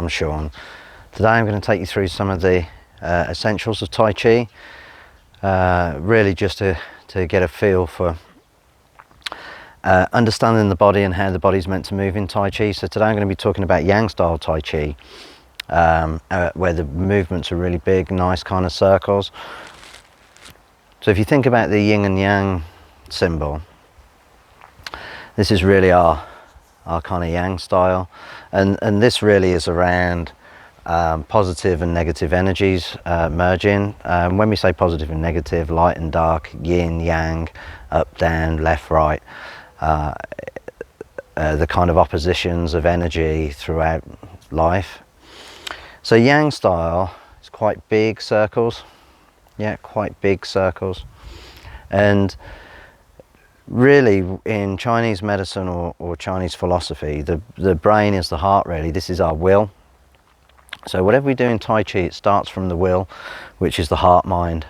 I'm Sean. Today I'm going to take you through some of the essentials of Tai Chi, really just to get a feel for understanding the body and how the body's meant to move in Tai Chi. So today I'm going to be talking about Yang style Tai Chi, where the movements are really big, nice kind of circles. So if you think about the yin and yang symbol, this is really our kind of yang style, and this really is around positive and negative energies merging. When we say positive and negative, light and dark, yin, yang, up, down, left, right, the kind of oppositions of energy throughout life. So yang style is quite big circles, quite big circles, and really in Chinese medicine or Chinese philosophy, the brain is the heart really. This is our will. So whatever we do in Tai Chi, it starts from the will, which is the heart mind,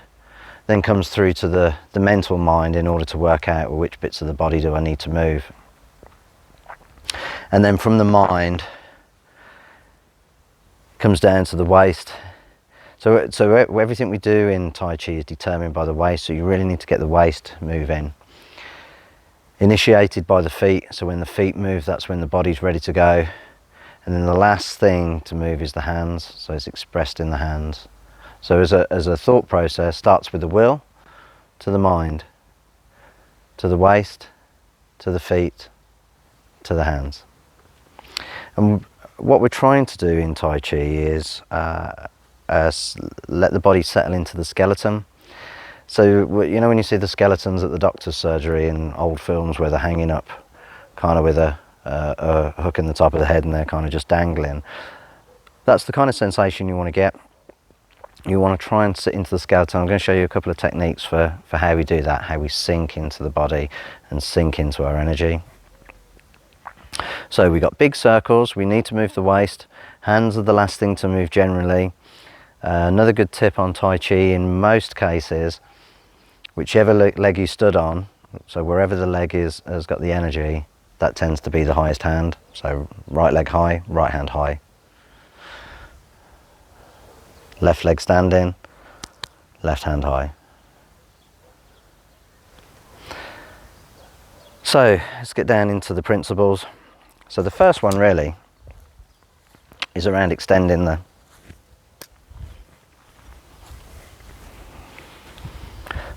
then comes through to the mental mind in order to work out, well, which bits of the body do I need to move. And then from the mind comes down to the waist. So everything we do in Tai Chi is determined by the waist, so you really need to get the waist moving. Initiated by the feet, so when the feet move, that's when the body's ready to go. And then the last thing to move is the hands, so it's expressed in the hands. So as a thought process, starts with the will, to the mind, to the waist, to the feet, to the hands. And what we're trying to do in Tai Chi is let the body settle into the skeleton. So, you know, when you see the skeletons at the doctor's surgery in old films where they're hanging up kind of with a hook in the top of the head and they're kind of just dangling, that's the kind of sensation you want to get. You want to try and sit into the skeleton. I'm going to show you a couple of techniques for how we do that, how we sink into the body and sink into our energy. So we've got big circles, we need to move the waist, hands are the last thing to move generally. Another good tip on Tai Chi, in most cases, whichever leg you stood on, so wherever the leg has got the energy, that tends to be the highest hand. So right leg high, right hand high. Left leg standing, left hand high. So let's get down into the principles. So the first one really is around extending the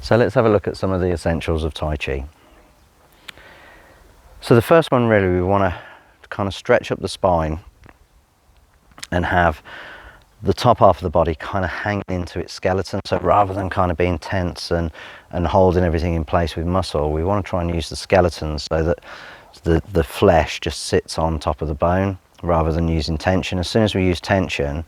So let's have a look at some of the essentials of Tai Chi. So the first one really, we want to kind of stretch up the spine and have the top half of the body kind of hanging into its skeleton. So rather than kind of being tense and holding everything in place with muscle, we want to try and use the skeleton so that the flesh just sits on top of the bone rather than using tension. As soon as we use tension,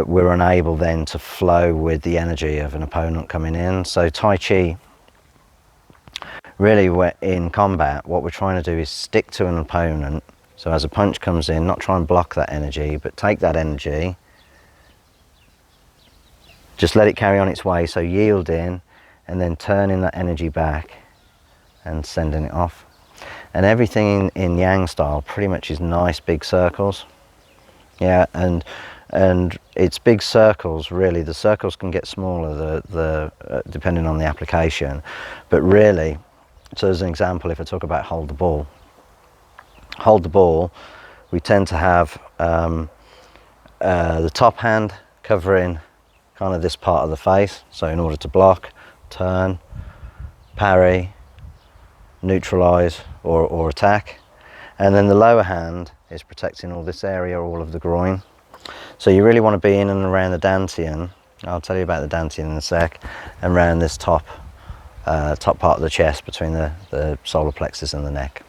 we're unable then to flow with the energy of an opponent coming in. So Tai Chi, really in combat, what we're trying to do is stick to an opponent. So as a punch comes in, not try and block that energy, but take that energy, just let it carry on its way, so yield in, and then turning that energy back and sending it off. And everything in Yang style pretty much is nice big circles. Yeah, and it's big circles really. The circles can get smaller depending on the application, but really, so as an example, if I talk about hold the ball, we tend to have the top hand covering kind of this part of the face, so in order to block, turn, parry, neutralize or attack, and then the lower hand is protecting all this area, all of the groin. So you really want to be in and around the dantian. I'll tell you about the dantian in a sec, and around this top part of the chest between the solar plexus and the neck.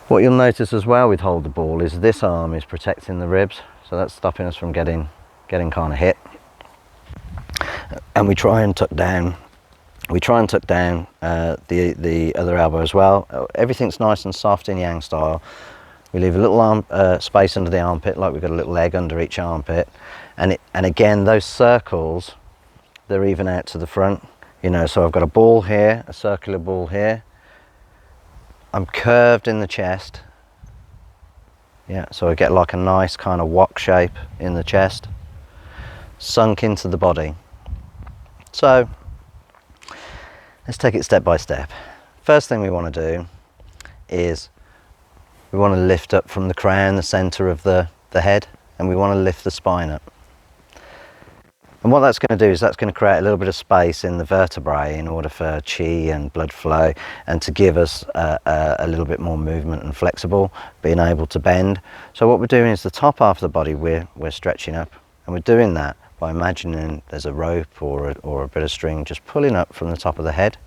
What you'll notice as well with hold the ball is this arm is protecting the ribs, so that's stopping us from getting kind of hit. And we try and tuck down. The other elbow as well. Everything's nice and soft in Yang style. We leave a little space under the armpit, like we've got a little leg under each armpit, and again those circles, they're even out to the front. You know, so I've got a ball here, a circular ball here. I'm curved in the chest, Yeah, so I get like a nice kind of wok shape in the chest, sunk into the body. So let's take it step by step. First thing we want to do is we want to lift up from the crown, the center of the head, and we want to lift the spine up. And what that's going to do is that's going to create a little bit of space in the vertebrae in order for chi and blood flow, and to give us a little bit more movement and flexible, being able to bend. So what we're doing is the top half of the body we're stretching up, and we're doing that by imagining there's a rope or a bit of string just pulling up from the top of the head.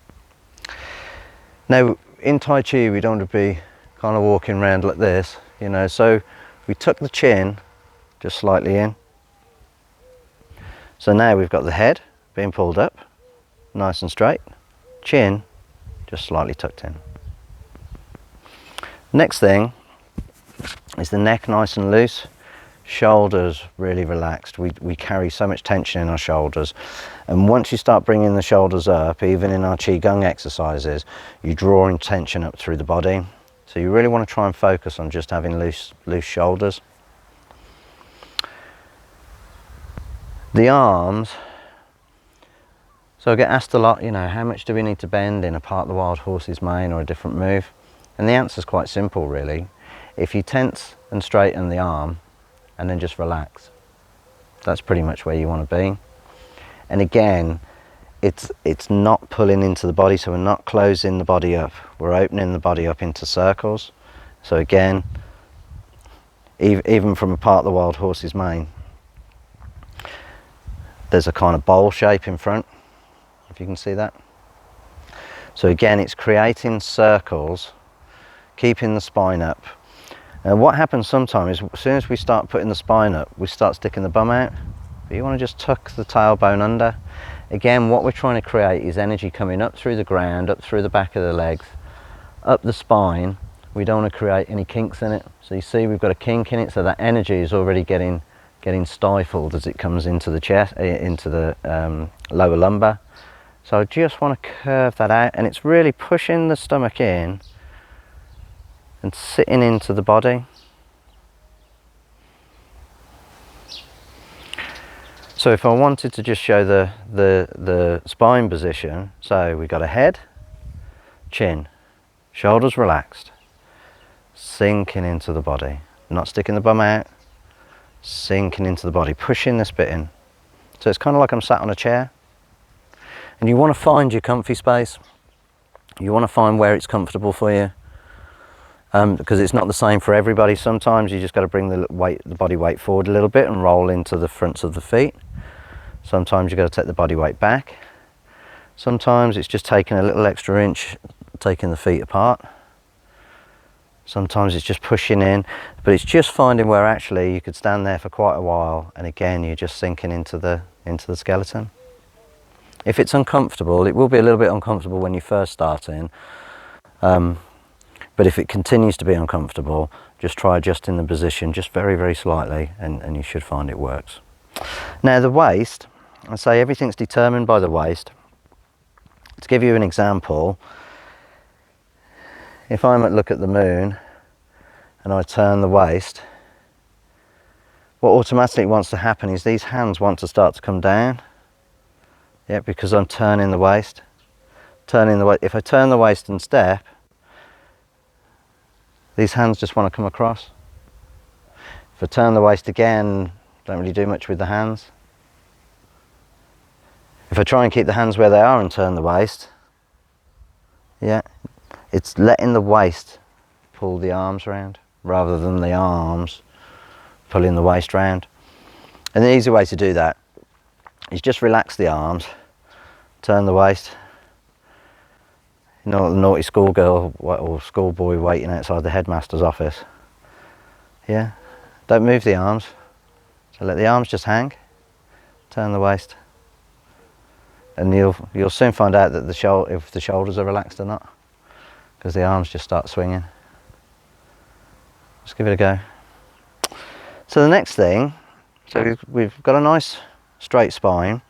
Now in Tai Chi we don't want to be kind of walking around like this, you know, so we tuck the chin just slightly in. So now we've got the head being pulled up, nice and straight, chin just slightly tucked in. Next thing is the neck nice and loose, shoulders really relaxed. We carry so much tension in our shoulders, and once you start bringing the shoulders up, even in our Qigong exercises, you're drawing tension up through the body. So you really want to try and focus on just having loose shoulders. The arms, so I get asked a lot, you know, how much do we need to bend in a part of the wild horse's mane or a different move? And the answer is quite simple really. If you tense and straighten the arm and then just relax, that's pretty much where you want to be. And again, it's not pulling into the body, so we're not closing the body up, we're opening the body up into circles. So again, even from a part of the wild horse's mane, there's a kind of bowl shape in front, if you can see that. So again, it's creating circles, keeping the spine up. And what happens sometimes is as soon as we start putting the spine up, we start sticking the bum out. But you want to just tuck the tailbone under. Again, what we're trying to create is energy coming up through the ground, up through the back of the legs, up the spine. We don't want to create any kinks in it. So you see we've got a kink in it, so that energy is already getting stifled as it comes into the chest, into the lower lumbar. So I just want to curve that out, and it's really pushing the stomach in and sitting into the body. So if I wanted to just show the spine position, so we've got a head, chin, shoulders relaxed, sinking into the body, not sticking the bum out, sinking into the body, pushing this bit in. So it's kind of like I'm sat on a chair, and you want to find your comfy space. You want to find where it's comfortable for you, because it's not the same for everybody. Sometimes you just got to bring the body weight forward a little bit and roll into the fronts of the feet. Sometimes you've got to take the body weight back. Sometimes it's just taking a little extra inch, taking the feet apart. Sometimes it's just pushing in, but it's just finding where actually you could stand there for quite a while, and again you're just sinking into the skeleton. If it's uncomfortable, it will be a little bit uncomfortable when you first start in, but if it continues to be uncomfortable, just try adjusting the position just very, very slightly, and you should find it works. Now the waist, I say everything's determined by the waist. To give you an example, if I might look at the moon and I turn the waist, what automatically wants to happen is these hands want to start to come down. Yeah, because I'm turning the waist. If I turn the waist and step, these hands just want to come across. If I turn the waist again, don't really do much with the hands. If I try and keep the hands where they are and turn the waist, yeah, it's letting the waist pull the arms round rather than the arms pulling the waist round. And the easy way to do that is just relax the arms, turn the waist. You know, the naughty schoolgirl or schoolboy waiting outside the headmaster's office. Yeah, don't move the arms. So let the arms just hang, turn the waist, and you'll soon find out that if the shoulders are relaxed or not, because the arms just start swinging. Just give it a go. So the next thing, so we've got a nice straight spine,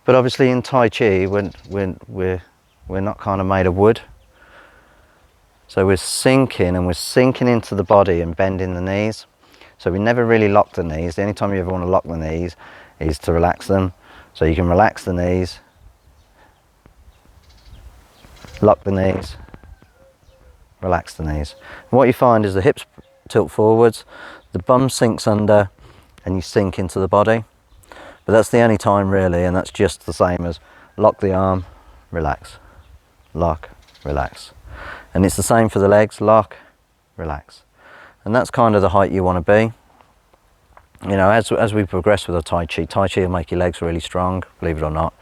but obviously in Tai Chi we're not kind of made of wood. So we're sinking, and we're sinking into the body and bending the knees. So we never really lock the knees. The only time you ever want to lock the knees is to relax them. So you can relax the knees, lock the knees, relax the knees. And what you find is the hips tilt forwards, the bum sinks under, and you sink into the body. But that's the only time really, and that's just the same as lock the arm, relax, lock, relax. And it's the same for the legs, lock, relax. And that's kind of the height you want to be. You know, as we progress with our Tai Chi will make your legs really strong, believe it or not.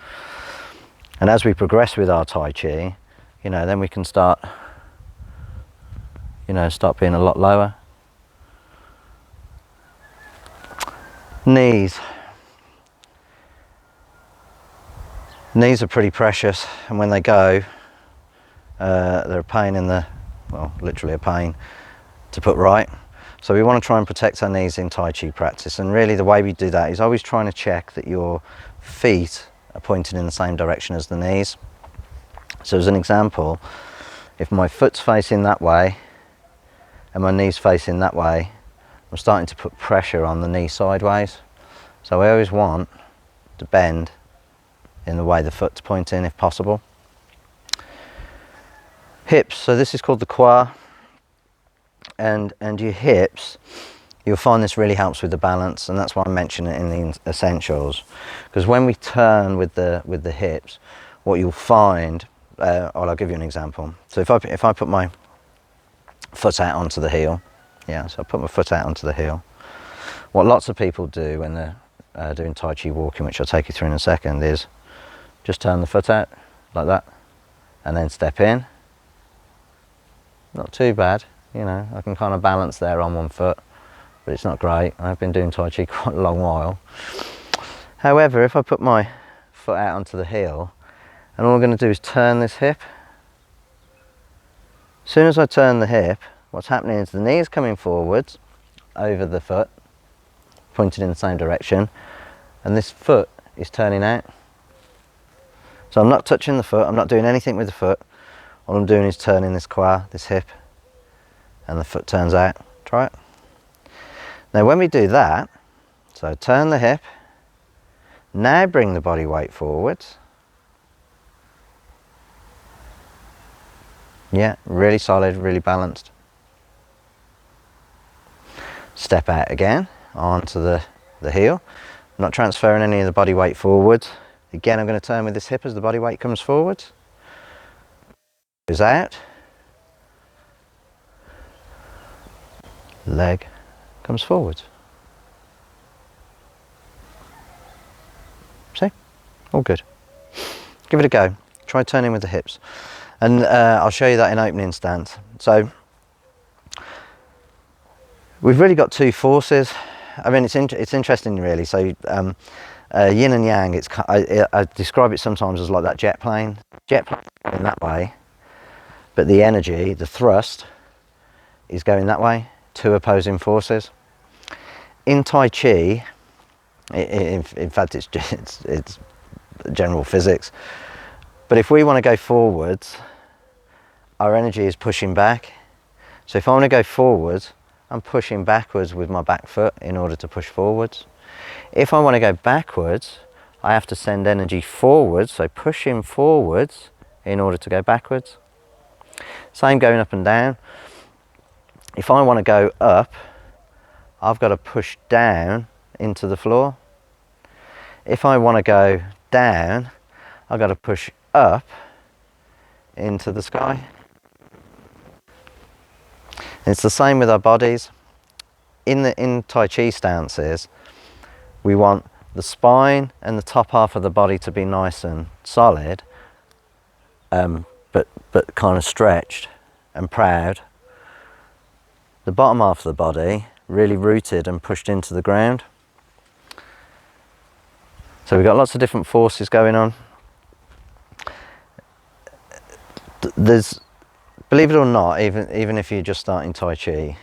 And as we progress with our Tai Chi, you know, then we can start, you know, start being a lot lower. Knees. Knees are pretty precious, and when they go, they're a pain in the, well, literally a pain to put right. So we want to try and protect our knees in Tai Chi practice, and really the way we do that is always trying to check that your feet are pointed in the same direction as the knees. So as an example, if my foot's facing that way and my knee's facing that way, I'm starting to put pressure on the knee sideways. So I always want to bend in the way the foot's pointing if possible. Hips, so this is called the qua, and your hips, you'll find this really helps with the balance, and that's why I mention it in the essentials, because when we turn with the hips, what you'll find, I'll give you an example. So if I put my foot out onto the heel, yeah, so I put my foot out onto the heel, what lots of people do when they're doing Tai Chi walking, which I'll take you through in a second, is just turn the foot out like that and then step in. Not too bad, you know, I can kind of balance there on one foot, but it's not great. I've been doing Tai Chi quite a long while. However, if I put my foot out onto the heel, and all I'm going to do is turn this hip. As soon as I turn the hip, what's happening is the knee is coming forwards over the foot, pointed in the same direction, and this foot is turning out. So I'm not touching the foot, I'm not doing anything with the foot. All I'm doing is turning this qua, this hip, and the foot turns out. Try it. Now when we do that, so turn the hip, now bring the body weight forwards. Yeah, really solid, really balanced. Step out again onto the heel. I'm not transferring any of the body weight forwards. Again, I'm going to turn with this hip as the body weight comes forwards. Goes out. Leg comes forwards. See? All good. Give it a go. Try turning with the hips. And I'll show you that in opening stance. So we've really got two forces. I mean, it's interesting really. So yin and yang, I describe it sometimes as like that jet plane. Jet plane going that way, but the energy, the thrust, is going that way. Two opposing forces. In Tai Chi, in fact, it's general physics. But if we want to go forwards, our energy is pushing back. So if I want to go forwards, I'm pushing backwards with my back foot in order to push forwards. If I want to go backwards, I have to send energy forwards, so pushing forwards in order to go backwards. Same going up and down. If I want to go up, I've got to push down into the floor. If I want to go down, I've got to push up into the sky. It's the same with our bodies. In Tai Chi stances, we want the spine and the top half of the body to be nice and solid, but kind of stretched and proud. The bottom half of the body really rooted and pushed into the ground. So we've got lots of different forces going on. There's, believe it or not, even if you're just starting Tai Chi,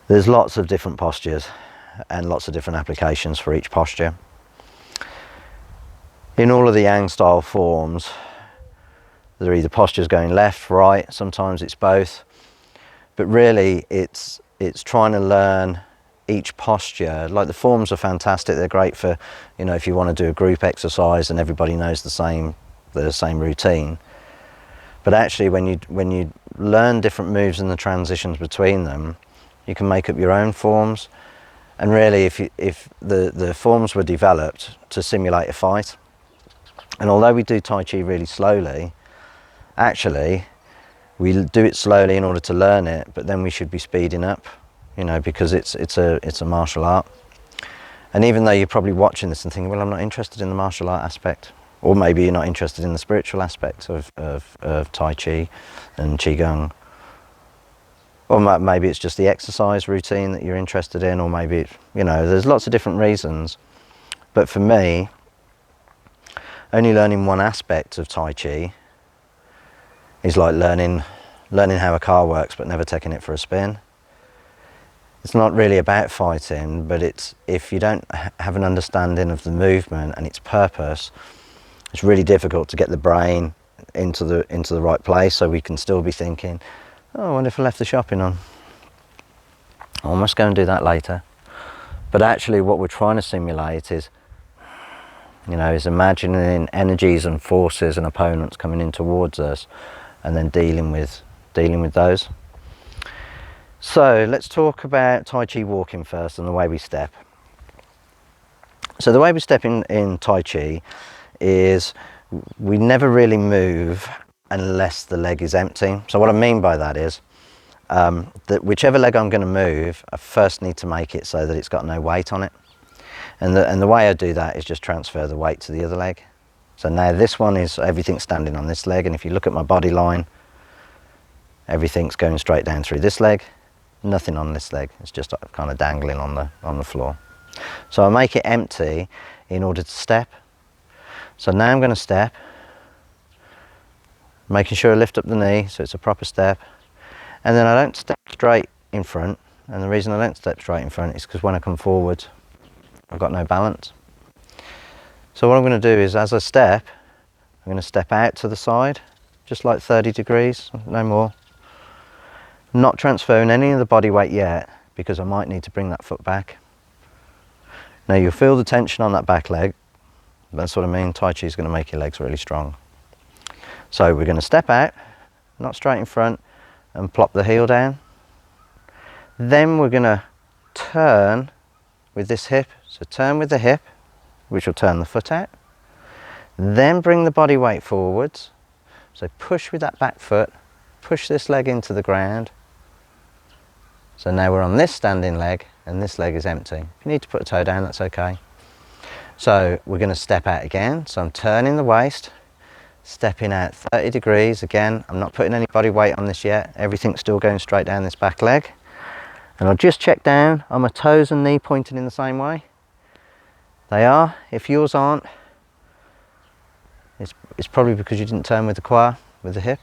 there's lots of different postures and lots of different applications for each posture. In all of the Yang style forms, they're either postures going left, right, sometimes it's both. But really it's trying to learn each posture. Like the forms are fantastic, they're great for, you know, if you want to do a group exercise and everybody knows the same routine. But actually when you learn different moves and the transitions between them, you can make up your own forms. And really if the forms were developed to simulate a fight, and although we do Tai Chi really slowly, actually we do it slowly in order to learn it, but then we should be speeding up, you know, because it's a martial art. And even though you're probably watching this and thinking, well, I'm not interested in the martial art aspect, or maybe you're not interested in the spiritual aspect of Tai Chi and Qigong, or maybe it's just the exercise routine that you're interested in, or maybe, you know, there's lots of different reasons. But for me, only learning one aspect of Tai Chi is like learning how a car works but never taking it for a spin. It's not really about fighting, but it's, if you don't have an understanding of the movement and its purpose, it's really difficult to get the brain into the right place, so we can still be thinking, oh, I wonder if I left the shopping on. I must go and do that later. But actually what we're trying to simulate is, you know, is imagining energies and forces and opponents coming in towards us, and then dealing with those. So let's talk about Tai Chi walking first and the way we step. So the way we step in Tai Chi is we never really move unless the leg is empty. So what I mean by that is that whichever leg I'm going to move, I first need to make it so that it's got no weight on it. And the way I do that is just transfer the weight to the other leg. So now this one is everything standing on this leg, and if you look at my body line, everything's going straight down through this leg, nothing on this leg, it's just kind of dangling on the floor. So I make it empty in order to step. So now I'm going to step, making sure I lift up the knee so it's a proper step, and then I don't step straight in front. And the reason I don't step straight in front is because when I come forward I've got no balance. So what I'm going to do is, as I step, I'm going to step out to the side, just like 30 degrees, no more. Not transferring any of the body weight yet, because I might need to bring that foot back. Now you'll feel the tension on that back leg. That's what I mean, Tai Chi is going to make your legs really strong. So we're going to step out, not straight in front, and plop the heel down. Then we're going to turn with this hip, so turn with the hip, which will turn the foot out. Then bring the body weight forwards, so push with that back foot, push this leg into the ground. So now we're on this standing leg and this leg is empty. If you need to put a toe down, that's okay. So we're going to step out again, so I'm turning the waist, stepping out 30 degrees. Again, I'm not putting any body weight on this yet, everything's still going straight down this back leg. And I'll just check down, are my toes and knee pointing in the same way? They are. If yours aren't, it's probably because you didn't turn with the quad, with the hip.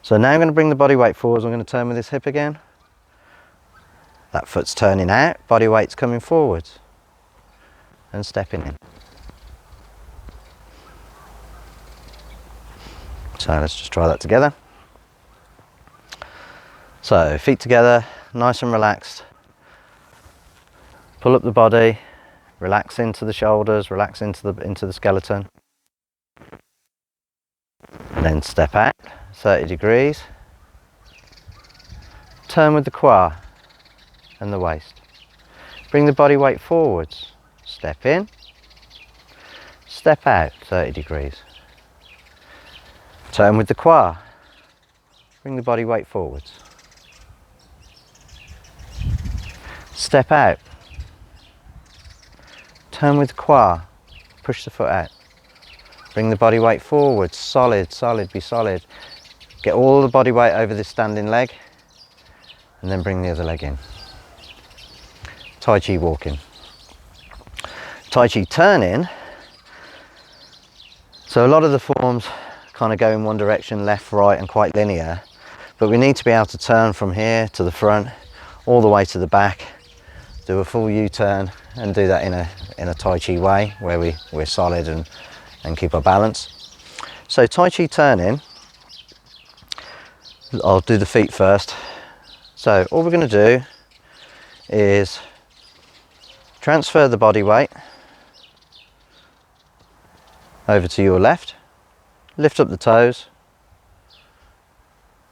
So now I'm going to bring the body weight forwards, I'm going to turn with this hip again. That foot's turning out, body weight's coming forwards and stepping in. So let's just try that together. So feet together, nice and relaxed. Pull up the body, relax into the shoulders, relax into the skeleton. And then step out 30 degrees. Turn with the quad and the waist. Bring the body weight forwards. Step in. Step out 30 degrees. Turn with the quad. Bring the body weight forwards. Step out. Turn with the quad. Push the foot out. Bring the body weight forward, solid, solid, be solid. Get all the body weight over this standing leg, and then bring the other leg in. Tai Chi walking. Tai Chi turning. So a lot of the forms kind of go in one direction, left, right, and quite linear. But we need to be able to turn from here to the front, all the way to the back, do a full U-turn, and do that in a Tai Chi way, where we're solid and keep our balance. So Tai Chi turning, I'll do the feet first. So all we're going to do is transfer the body weight over to your left, lift up the toes,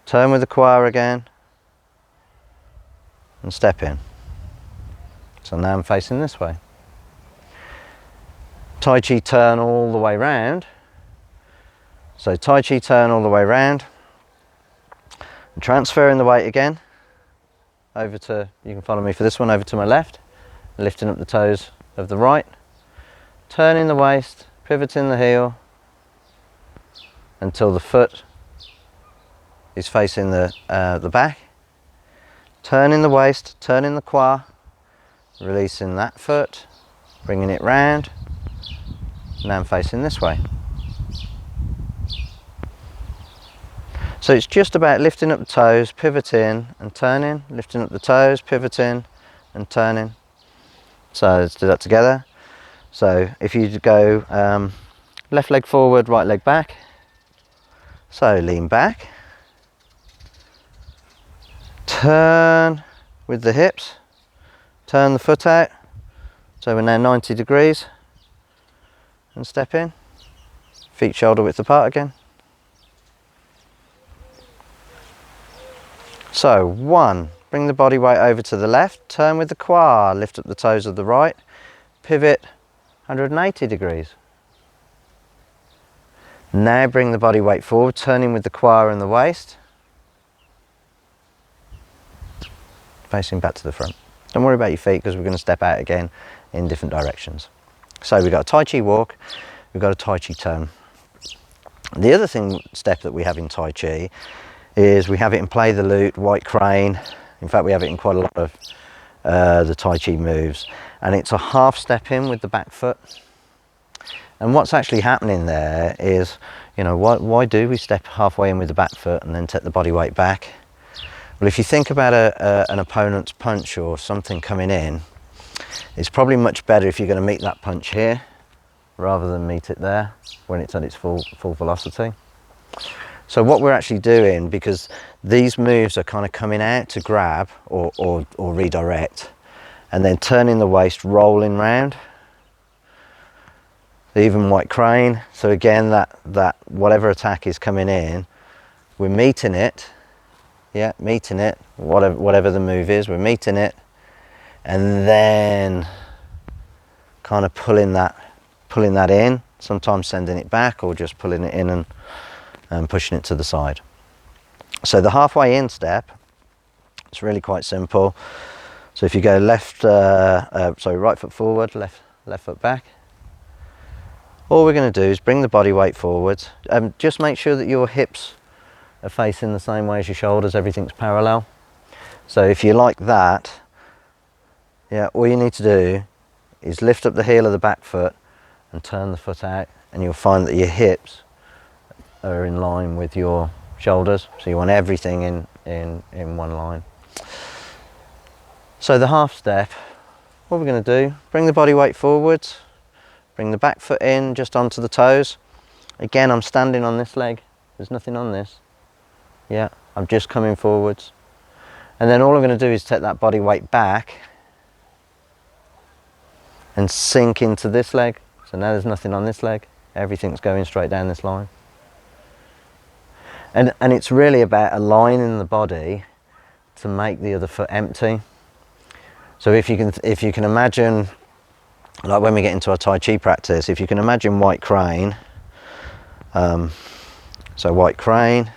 turn with the choir again, and step in. So now I'm facing this way. Tai Chi turn all the way round. So Tai Chi turn all the way round, and transferring the weight again over to, you can follow me for this one, over to my left, lifting up the toes of the right, turning the waist, pivoting the heel until the foot is facing the back, turning the waist, turning the choir, releasing that foot, bringing it round. Now I'm facing this way. So it's just about lifting up the toes, pivoting and turning, lifting up the toes, pivoting and turning. So let's do that together. So if you go left leg forward, right leg back. So lean back, turn with the hips, turn the foot out. So we're now 90 degrees and step in. Feet shoulder width apart again. So 1, bring the body weight over to the left, turn with the choir, lift up the toes of the right, pivot 180 degrees. Now bring the body weight forward, turning with the choir and the waist, facing back to the front. Don't worry about your feet because we're going to step out again in different directions. So we've got a Tai Chi walk, we've got a Tai Chi turn. The other step that we have in Tai Chi is we have it in play the lute, white crane. In fact, we have it in quite a lot of the Tai Chi moves. And it's a half step in with the back foot. And what's actually happening there is, you know, why do we step halfway in with the back foot and then take the body weight back? Well, if you think about an opponent's punch or something coming in, it's probably much better if you're going to meet that punch here rather than meet it there when it's at its full velocity. So what we're actually doing, because these moves are kind of coming out to grab or redirect, and then turning the waist, rolling round, even white crane. So again, that whatever attack is coming in, we're meeting it, yeah, meeting it, whatever the move is, we're meeting it, and then kind of pulling that in, sometimes sending it back or just pulling it in and pushing it to the side. So the halfway in step, it's really quite simple. So if you go right foot forward, left foot back, all we're going to do is bring the body weight forward. Just make sure that your hips are facing the same way as your shoulders, everything's parallel. So if you like that, yeah, all you need to do is lift up the heel of the back foot and turn the foot out, and you'll find that your hips are in line with your shoulders. So you want everything in one line. So the half step, what we're going to do, bring the body weight forwards, bring the back foot in just onto the toes. Again, I'm standing on this leg, there's nothing on this. Yeah, I'm just coming forwards. And then all I'm going to do is take that body weight back and sink into this leg. So now there's nothing on this leg, everything's going straight down this line. And it's really about aligning the body to make the other foot empty. So if you can imagine, like when we get into our Tai Chi practice, if you can imagine white crane, so white crane,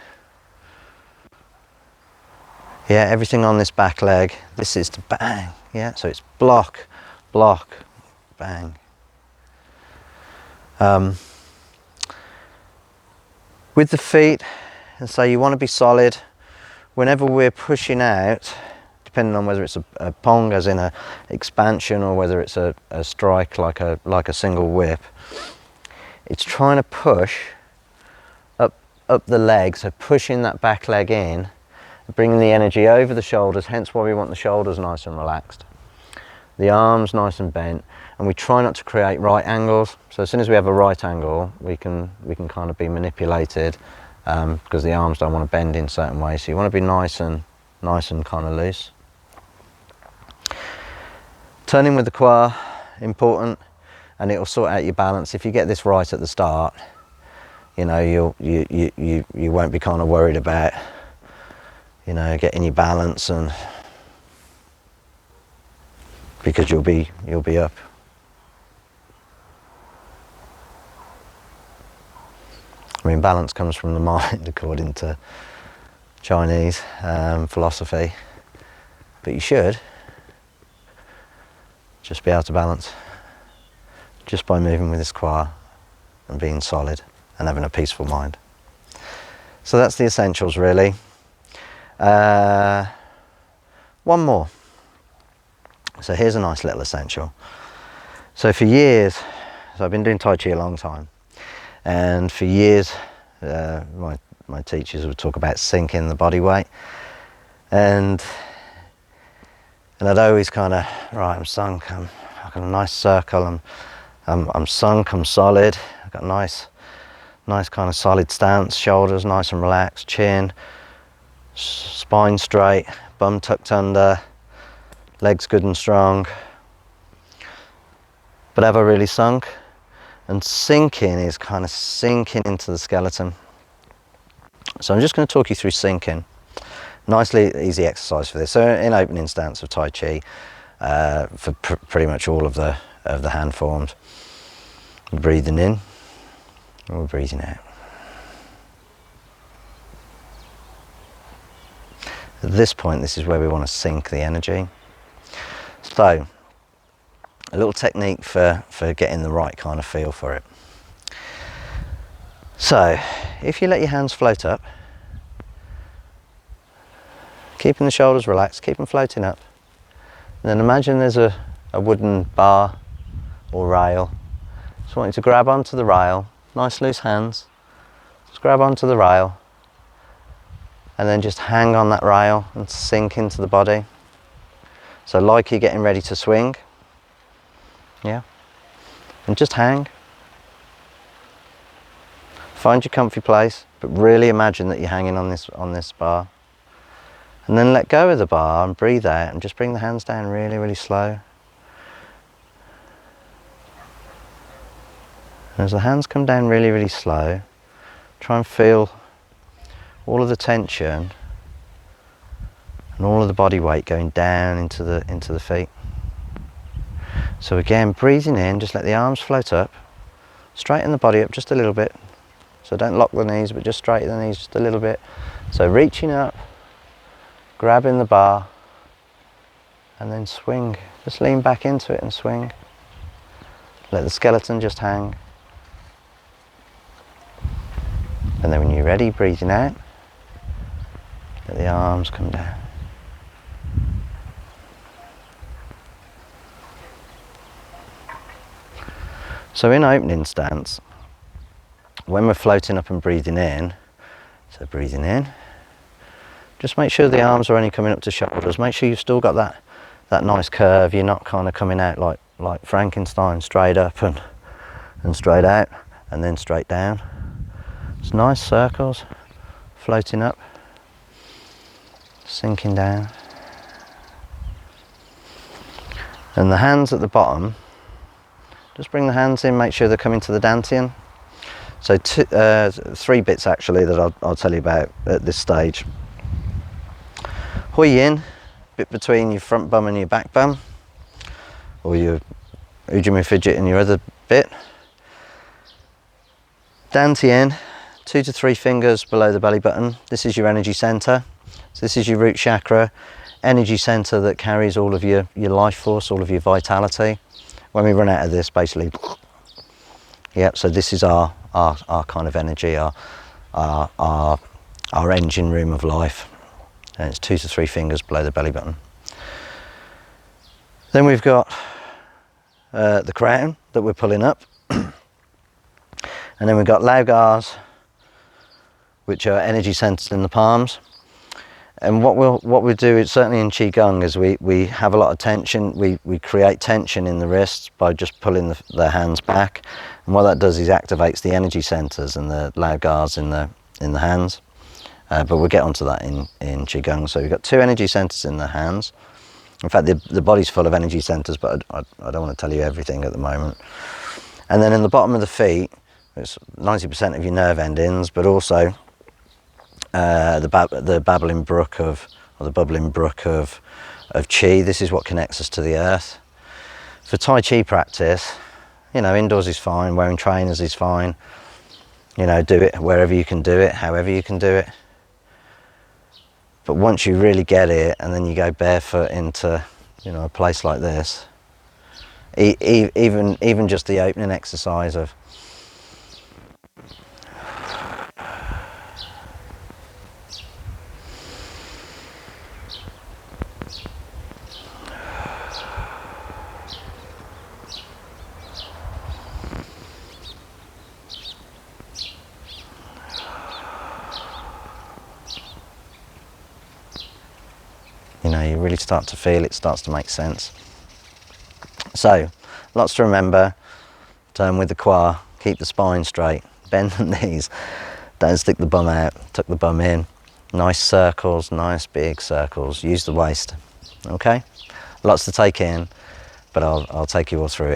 yeah, everything on this back leg, this is to bang, yeah, so it's block, block, bang. With the feet, and so you want to be solid. Whenever we're pushing out, depending on whether it's a pong as in a expansion or whether it's a strike like a single whip, it's trying to push up the leg, so pushing that back leg in, bringing the energy over the shoulders, hence why we want the shoulders nice and relaxed, the arms nice and bent, and we try not to create right angles. So as soon as we have a right angle, we can kind of be manipulated because the arms don't want to bend in certain ways. So you want to be nice and kind of loose. Turning with the qua, important, and it'll sort out your balance. If you get this right at the start, you know, you won't be kind of worried about, you know, getting your balance, and because you'll be up. I mean, balance comes from the mind, according to Chinese philosophy, but you should just be able to balance just by moving with this qua and being solid and having a peaceful mind. So that's the essentials, really. One more. So here's a nice little essential. So for years, so I've been doing Tai Chi a long time, and for years my teachers would talk about sinking the body weight, and I'd always kind of, right, I'm sunk, I've got a nice circle, I'm sunk, I'm solid, I've got a nice kind of solid stance, shoulders nice and relaxed, chin, spine straight, bum tucked under, legs good and strong. But have I really sunk? And sinking is kind of sinking into the skeleton. So I'm just going to talk you through sinking. Nicely easy exercise for this. So in opening stance of Tai Chi, for pretty much all of the hand forms, we're breathing in and we're breathing out. At this point, this is where we want to sink the energy. So a little technique for getting the right kind of feel for it. So if you let your hands float up, keeping the shoulders relaxed, keep them floating up, and then imagine there's a wooden bar or rail. Just want you to grab onto the rail, nice loose hands, just grab onto the rail, and then just hang on that rail and sink into the body. So like you're getting ready to swing, yeah, and just hang. Find your comfy place, but really imagine that you're hanging on this bar. And then let go of the bar and breathe out and just bring the hands down really, really slow. And as the hands come down really, really slow, try and feel all of the tension and all of the body weight going down into the feet. So again, breathing in, just let the arms float up, straighten the body up just a little bit. So don't lock the knees, but just straighten the knees just a little bit. So reaching up, grabbing the bar, and then swing. Just lean back into it and swing. Let the skeleton just hang. And then when you're ready, breathing out, let the arms come down. So in opening stance, when we're floating up and breathing in, so breathing in, just make sure the arms are only coming up to shoulders. Make sure you've still got that nice curve. You're not kind of coming out like Frankenstein, straight up and straight out, and then straight down. It's nice circles, floating up, sinking down. And the hands at the bottom, just bring the hands in, make sure they're coming to the dantian. So three bits actually that I'll tell you about at this stage. Hui yin, bit between your front bum and your back bum, or your ujimu fidget in your other bit. Dantian, 2 to 3 fingers below the belly button. This is your energy center. So this is your root chakra, energy center that carries all of your life force, all of your vitality. When we run out of this, basically, yep. So this is our kind of energy, our engine room of life, and it's 2 to 3 fingers below the belly button. Then we've got the crown that we're pulling up, and then we've got laogars, which are energy centers in the palms. And what we'll do is, certainly in Qigong, is we have a lot of tension. We create tension in the wrists by just pulling the hands back, and what that does is activates the energy centers and the laogars in the hands. But we'll get onto that in Qigong. So we've got 2 energy centers in the hands. In fact, the body's full of energy centers, but I don't want to tell you everything at the moment. And then in the bottom of the feet, it's 90% of your nerve endings, but also the babbling brook of, or the bubbling brook of Qi. This is what connects us to the earth. For Tai Chi practice, you know, indoors is fine, wearing trainers is fine. You know, do it wherever you can do it, however you can do it. But once you really get it, and then you go barefoot into, you know, a place like this, even just the opening exercise of you know, you really start to feel it, starts to make sense. So, lots to remember. Turn with the qua, keep the spine straight, bend the knees, don't stick the bum out, tuck the bum in. Nice circles, nice big circles. Use the waist, okay? Lots to take in, but I'll take you all through it.